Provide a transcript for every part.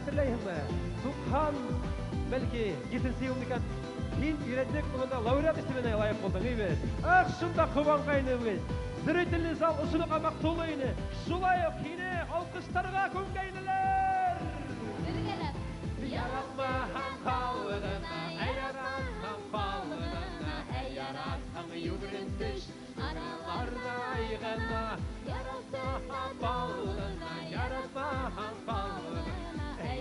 хәтерләйһеңме? Тукхан, бәлки, 7 елдан һин өйрәнчек булганда лауреат исеменә лайык булдың, бит. Ах, шунда кубанкайны бит. Зрительный зал ошынга мактаулы иде. Шулай ук һине алкыштарга күнгәйнеләр. Бергәләп. Яратмаһаң халыгына, яратмаһаң халыгына, яратмаһаң югрентеш, араларда айгына. Яратмаһаң халыгына, яратмаһаң халыгына,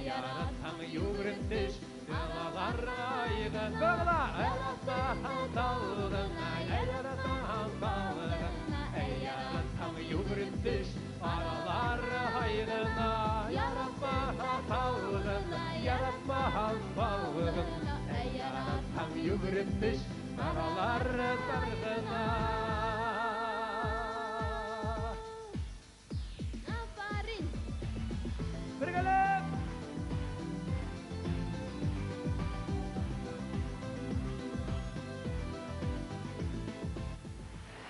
яратмаһаң югрентеш, араларда айгына. Багла, яратмаһаң халыгына, яратмаһаң халыгына, яратмаһаң югрентеш, араларда айгына. Яратмаһаң халыгына, яратмаһаң халыгына, яратмаһаң югрентеш, араларда айгына.